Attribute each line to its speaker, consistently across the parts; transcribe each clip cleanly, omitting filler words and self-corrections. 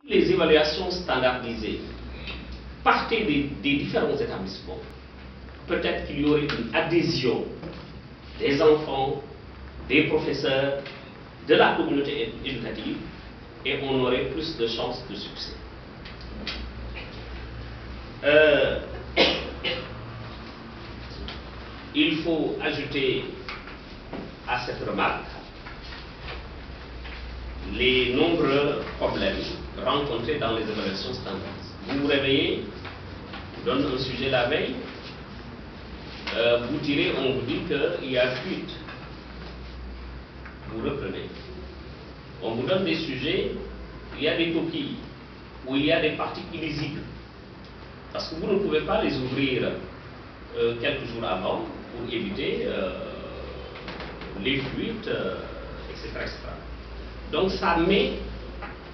Speaker 1: Les évaluations standardisées partaient des différents établissements. Peut-être qu'il y aurait une adhésion des enfants, des professeurs, de la communauté éducative et on aurait plus de chances de succès. Il faut ajouter à cette remarque les nombreux problèmes rencontrés dans les évaluations standards. Vous vous réveillez, on donne un sujet la veille, vous tirez, on vous dit qu'il y a fuite. Vous reprenez. On vous donne des sujets, il y a des coquilles, où il y a des parties illisibles. Parce que vous ne pouvez pas les ouvrir quelques jours avant pour éviter les fuites, etc., etc. Donc ça met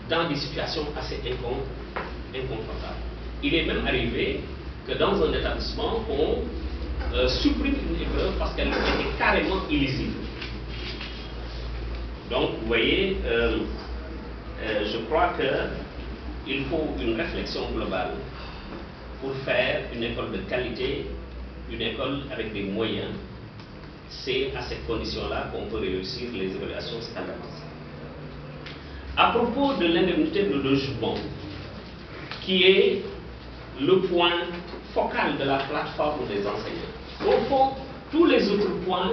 Speaker 1: dans des situations assez inconfortables. Il est même arrivé que dans un établissement, on supprime une épreuve parce qu'elle était carrément illisible. Donc vous voyez, je crois qu'il faut une réflexion globale pour faire une école de qualité, une école avec des moyens. C'est à ces conditions-là qu'on peut réussir les évaluations standardisées. À propos de l'indemnité de logement, qui est le point focal de la plateforme des enseignants. Au fond, tous les autres points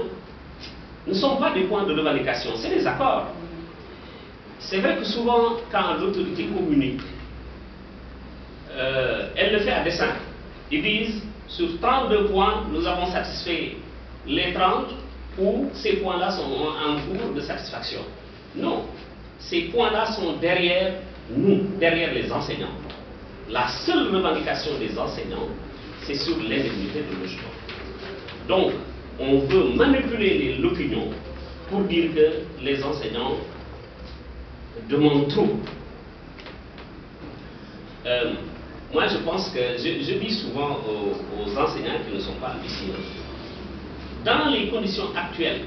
Speaker 1: ne sont pas des points de revendication, c'est des accords. C'est vrai que souvent, quand l'autorité communique, elle le fait à dessein. Ils disent, sur 32 points, nous avons satisfait les 30, ou ces points-là sont en cours de satisfaction. Non, ces points-là sont derrière nous, derrière les enseignants. La seule revendication des enseignants, c'est sur l'indemnité de logement. Donc, on veut manipuler l'opinion pour dire que les enseignants demandent trop. Moi, je pense que, je dis souvent aux enseignants qui ne sont pas ambitieux, dans les conditions actuelles,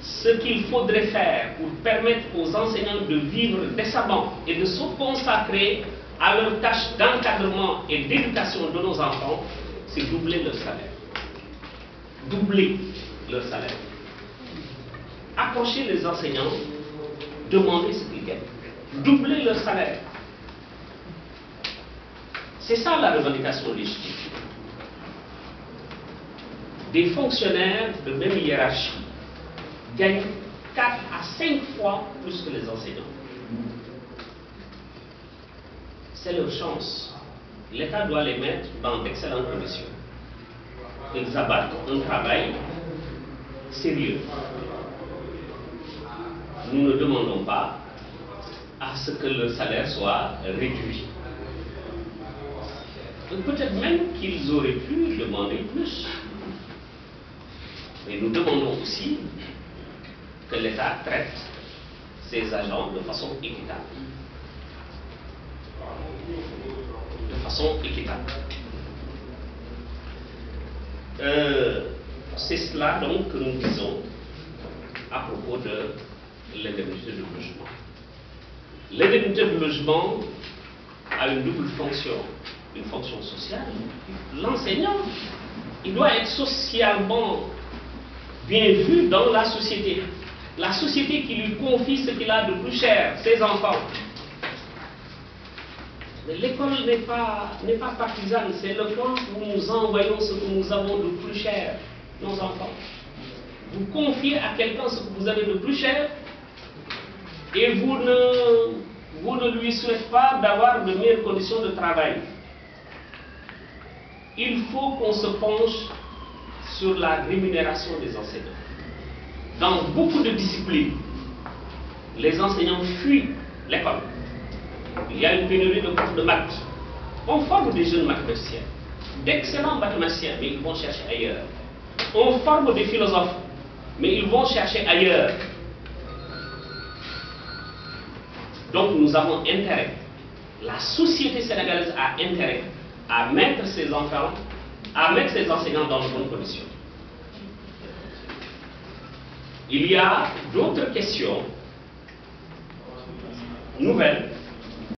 Speaker 1: ce qu'il faudrait faire pour permettre aux enseignants de vivre décemment et de se consacrer à leurs tâches d'encadrement et d'éducation de nos enfants, c'est doubler leur salaire. Doubler leur salaire. Approcher les enseignants, demander ce qu'ils gagnent. Doubler leur salaire. C'est ça la revendication légitime. Des fonctionnaires de même hiérarchie gagnent 4 à 5 fois plus que les enseignants. C'est leur chance. L'État doit les mettre dans d'excellentes conditions. Ils abattent un travail sérieux. Nous ne demandons pas à ce que leur salaire soit réduit. Peut-être même qu'ils auraient pu demander plus. Mais nous demandons aussi que l'État traite ses agents de façon équitable. De façon équitable. C'est cela donc que nous disons à propos de l'indemnité de logement. L'indemnité de logement a une double fonction, une fonction sociale. L'enseignant, il doit être socialement bien vu dans la société. La société qui lui confie ce qu'il a de plus cher, ses enfants. Mais l'école n'est pas partisane, c'est l'école où nous envoyons ce que nous avons de plus cher, nos enfants. Vous confiez à quelqu'un ce que vous avez de plus cher et vous ne lui souhaitez pas d'avoir de meilleures conditions de travail. Il faut qu'on se penche sur la rémunération des enseignants. Dans beaucoup de disciplines, les enseignants fuient l'école. Il y a une pénurie de profs de maths. On forme des jeunes mathématiciens, d'excellents mathématiciens, mais ils vont chercher ailleurs. On forme des philosophes, mais ils vont chercher ailleurs. Donc nous avons intérêt, la société sénégalaise a intérêt à mettre ses enfants, à mettre ses enseignants dans de bonnes conditions. Il y a d'autres questions nouvelles